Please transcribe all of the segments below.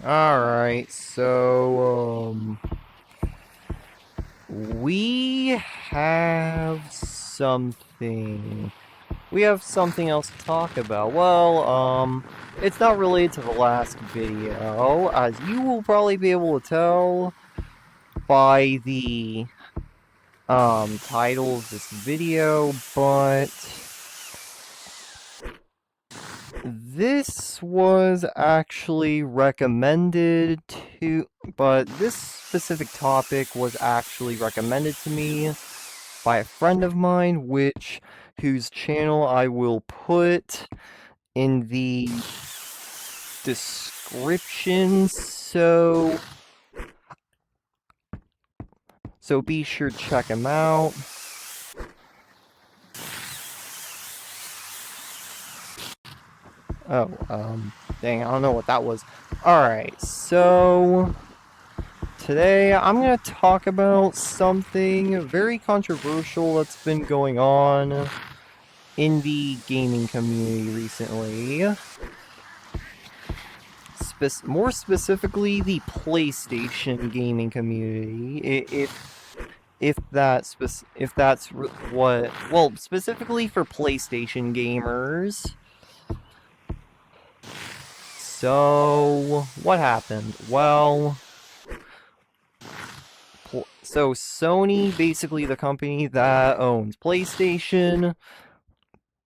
Alright, so, we have something. We have something else to talk about. Well, it's not related to the last video, as you will probably be able to tell by the, title of this video, but this was actually recommended to, but this specific topic was actually recommended to me by a friend of mine, whose channel I will put in the description, so be sure to check him out. Oh, dang, I don't know what that was. Alright, so today I'm gonna talk about something very controversial that's been going on in the gaming community recently. More specifically, the PlayStation gaming community. If that's what, well, specifically for PlayStation gamers. So, what happened? Well, so Sony, basically the company that owns PlayStation,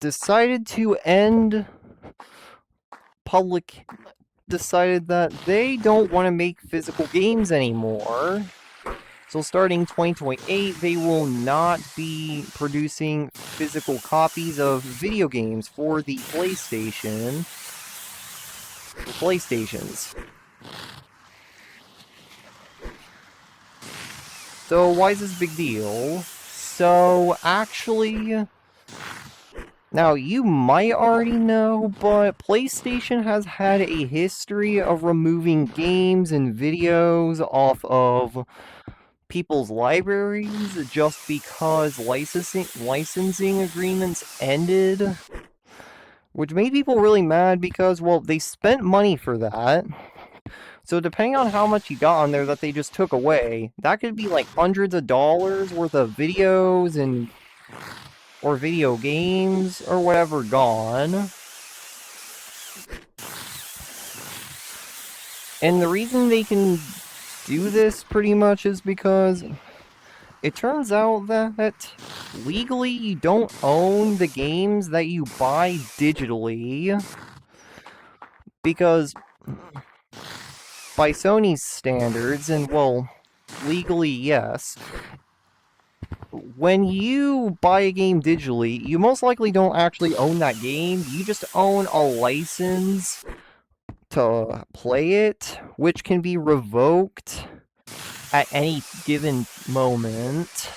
decided that they don't want to make physical games anymore. So starting 2028, they will not be producing physical copies of video games for the PlayStations. So why is this a big deal? So actually, now you might already know, but PlayStation has had a history of removing games and videos off of people's libraries just because licensing agreements ended, which made people really mad because, well, they spent money for that. So depending on how much you got on there that they just took away, that could be like hundreds of dollars worth of videos or video games or whatever gone. And the reason they can do this pretty much is because it turns out that legally you don't own the games that you buy digitally, because by Sony's standards, and well, legally yes, when you buy a game digitally, you most likely don't actually own that game, you just own a license to play it, which can be revoked at any given moment.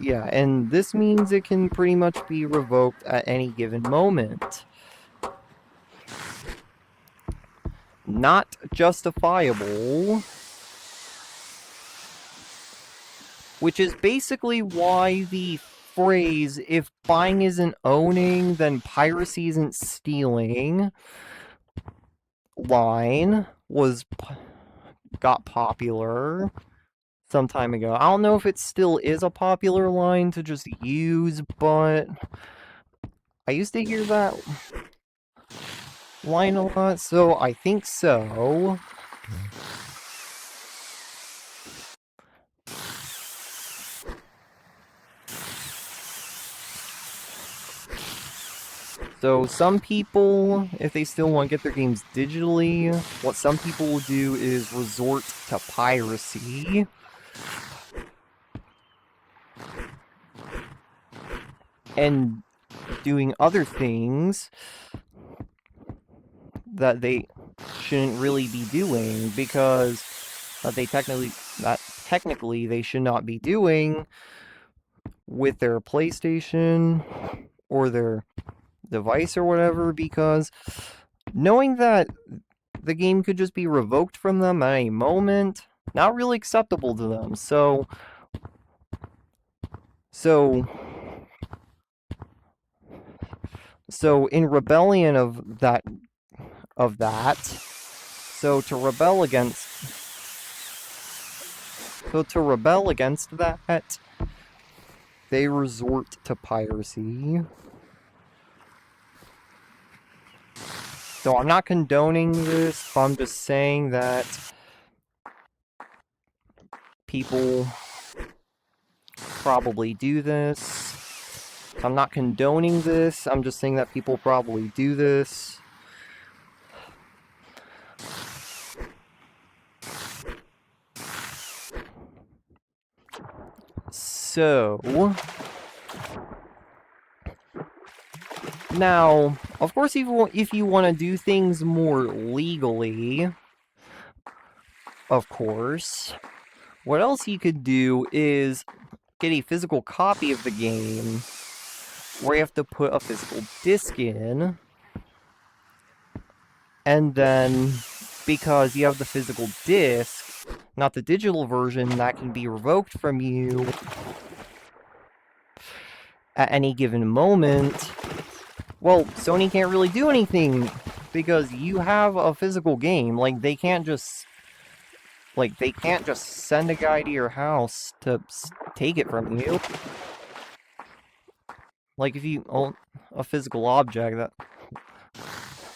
Yeah, and this means it can pretty much be revoked at any given moment. Not justifiable. Which is basically why the phrase, if buying isn't owning, then piracy isn't stealing, line got popular some time ago. I don't know if it still is a popular line to just use, but I used to hear that line a lot, so I think so. So some people, if they still want to get their games digitally, what some people will do is resort to piracy. And doing other things that they shouldn't really be doing, because technically they should not be doing with their PlayStation or their device or whatever, because knowing that the game could just be revoked from them at any moment, not really acceptable to them. So So in rebellion of that, so to rebel against, that, they resort to piracy. So I'm not condoning this, but I'm just saying that people probably do this. I'm not condoning this, I'm just saying that people probably do this. So, now, of course, if you want to do things more legally, of course, what else you could do is get a physical copy of the game, where you have to put a physical disc in, and then, because you have the physical disc, not the digital version, that can be revoked from you at any given moment. Well, Sony can't really do anything, because you have a physical game. Like, they can't just send a guy to your house to take it from you. Like, if you own a physical object,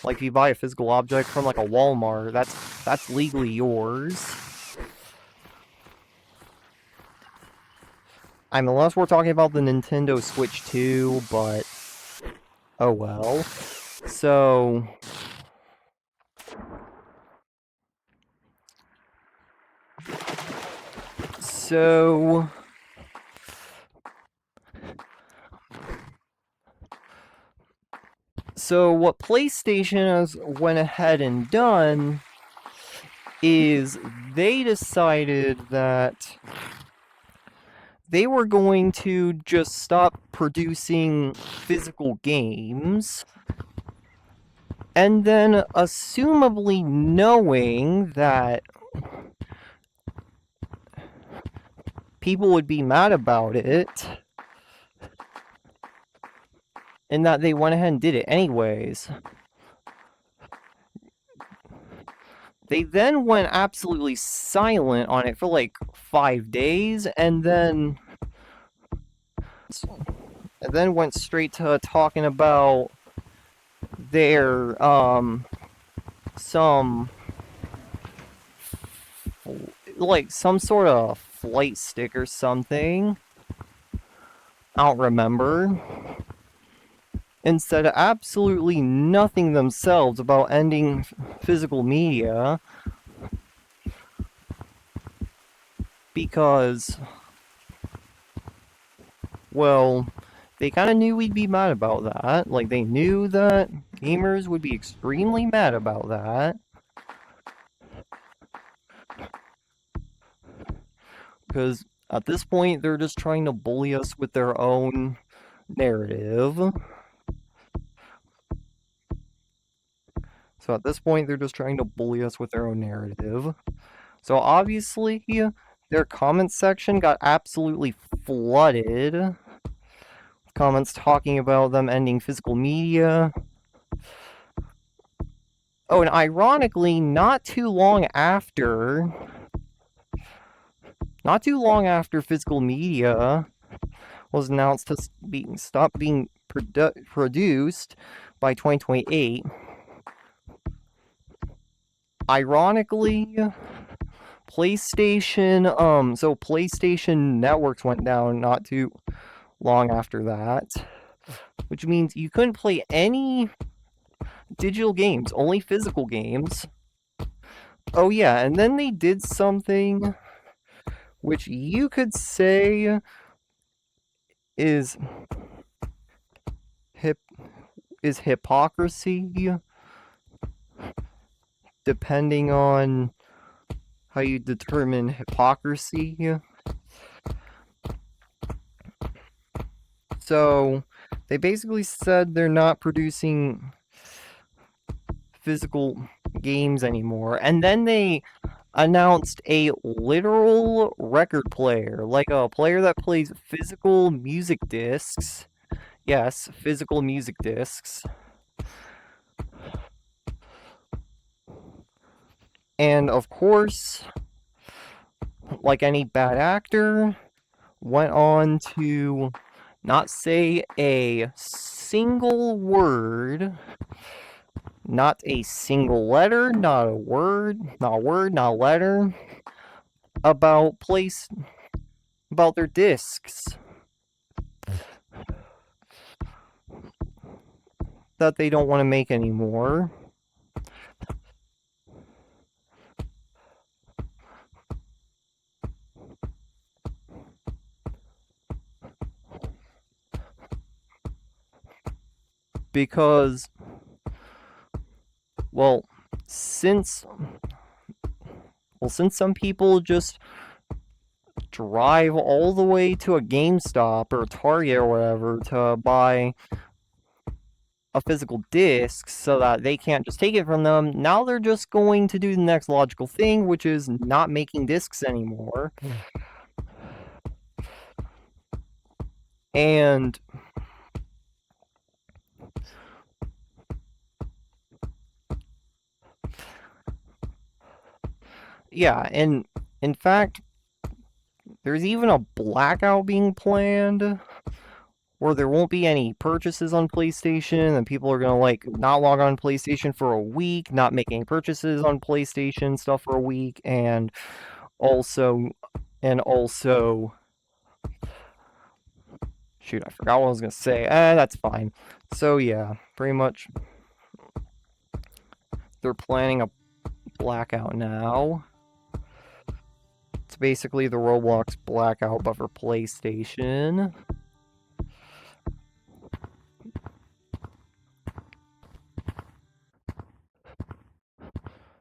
like, if you buy a physical object from, like, a Walmart, that's legally yours. I mean, unless we're talking about the Nintendo Switch 2, but oh well. So, what PlayStation has went ahead and done is they decided that they were going to just stop producing physical games, and then assumably knowing that people would be mad about it, and that they went ahead and did it anyways. They then went absolutely silent on it for like 5 days, and then went straight to talking about their some sort of flight stick or something. I don't remember. And said absolutely nothing themselves about ending physical media, because, well, they kind of knew we'd be mad about that. Like, they knew that gamers would be extremely mad about that. Because at this point, they're just trying to bully us with their own narrative. So at this point, they're just trying to bully us with their own narrative. So obviously, their comment section got absolutely flooded. Comments talking about them ending physical media. Oh, and ironically, not too long after physical media was announced to stop being produced by 2028, ironically, PlayStation Networks went down not too long after that, which means you couldn't play any digital games, only physical games. Oh yeah, and then they did something which you could say is hypocrisy, depending on how you determine hypocrisy. So, they basically said they're not producing physical games anymore, and then they announced a literal record player, like a player that plays physical music discs Yes, physical music discs. And of course, like any bad actor, went on to not say a single word, not a single letter, not a word, not a word, not a letter, about about their discs that they don't want to make anymore. Because, well, since some people just drive all the way to a GameStop or Target or whatever to buy a physical disc so that they can't just take it from them, now they're just going to do the next logical thing, which is not making discs anymore. And yeah, and in fact, there's even a blackout being planned where there won't be any purchases on PlayStation, and people are gonna like not log on PlayStation for a week, not make any purchases on PlayStation stuff for a week, and also shoot, I forgot what I was gonna say. That's fine. So yeah, pretty much they're planning a blackout now. It's basically the Roblox blackout, but for PlayStation.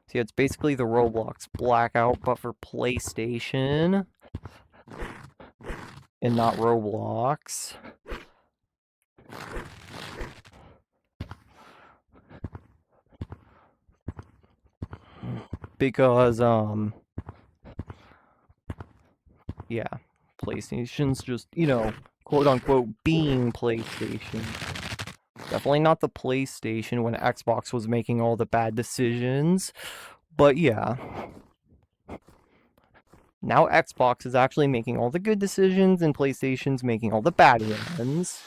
See, it's basically the Roblox blackout, but for PlayStation. And not Roblox. Because, yeah, PlayStation's just, quote unquote, being PlayStation. Definitely not the PlayStation when Xbox was making all the bad decisions. But yeah. Now Xbox is actually making all the good decisions and PlayStation's making all the bad ones.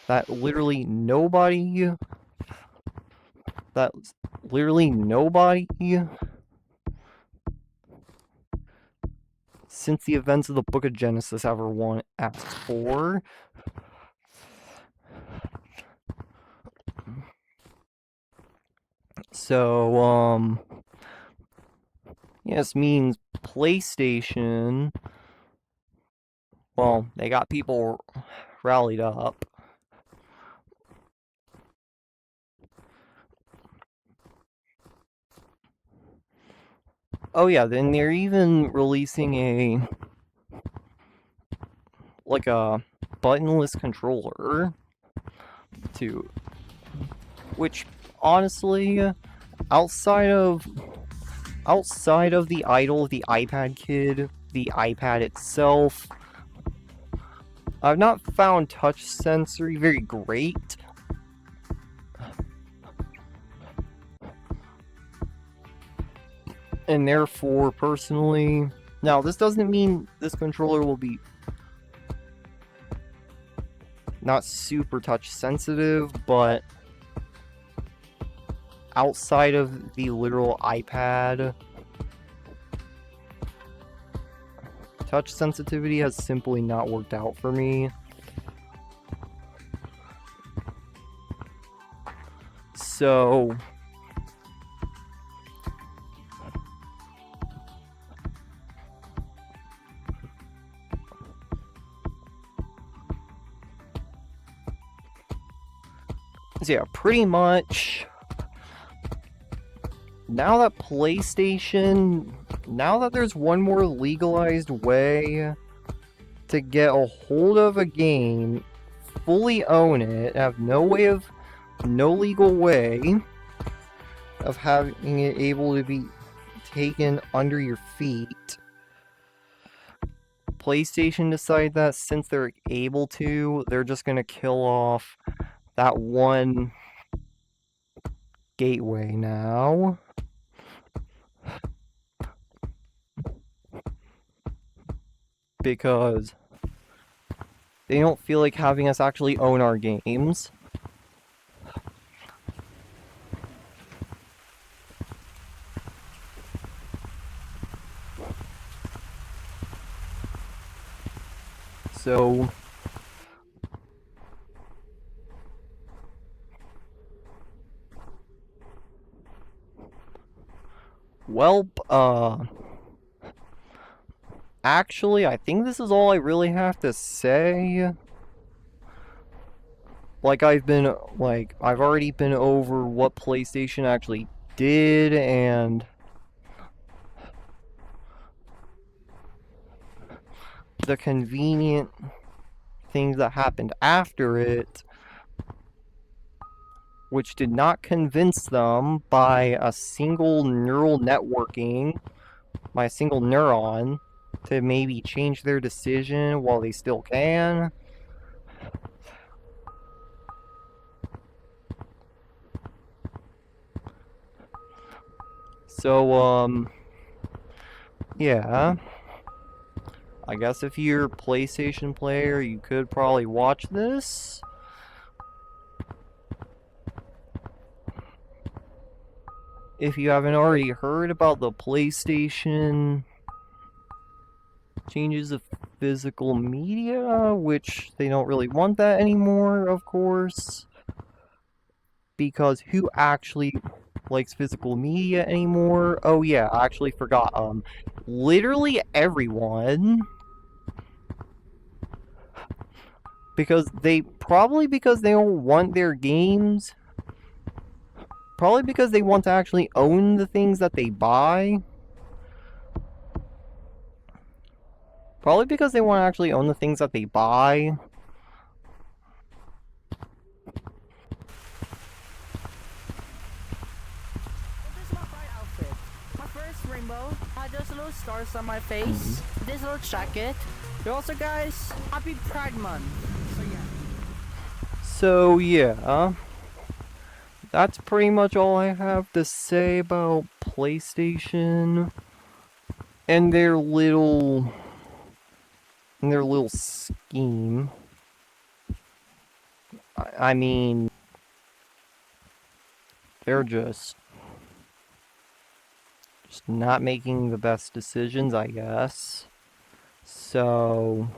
That literally nobody since the events of the Book of Genesis ever asked for. So, yes, means PlayStation, well, they got people rallied up. Oh yeah, then they're even releasing a buttonless controller too, which honestly, outside of the idol of the iPad kid, the iPad itself, I've not found touch sensory very great. And therefore, personally, now this doesn't mean this controller will be not super touch sensitive, but outside of the literal iPad, touch sensitivity has simply not worked out for me. So yeah, pretty much now that there's one more legalized way to get a hold of a game, fully own it, have no legal way of having it able to be taken under your feet, PlayStation decided that since they're able to, they're just gonna kill off that one gateway now. Because they don't feel like having us actually own our games. So actually, I think this is all I really have to say. I've already been over what PlayStation actually did and the convenient things that happened after it, which did not convince them by a single neural networking, by a single neuron, to maybe change their decision while they still can. So, yeah. I guess if you're a PlayStation player, you could probably watch this. If you haven't already heard about the PlayStation changes of physical media, which they don't really want that anymore, of course. Because who actually likes physical media anymore? Oh yeah, I actually forgot. Literally everyone. Because they don't want their games. Probably because they want to actually own the things that they buy. Probably because they want to actually own the things that they buy. This is my pride outfit. My first rainbow had those little stars on my face. This little jacket. But also, guys, happy Pride Month. So yeah. That's pretty much all I have to say about PlayStation and their little scheme. I mean, they're just not making the best decisions, I guess. So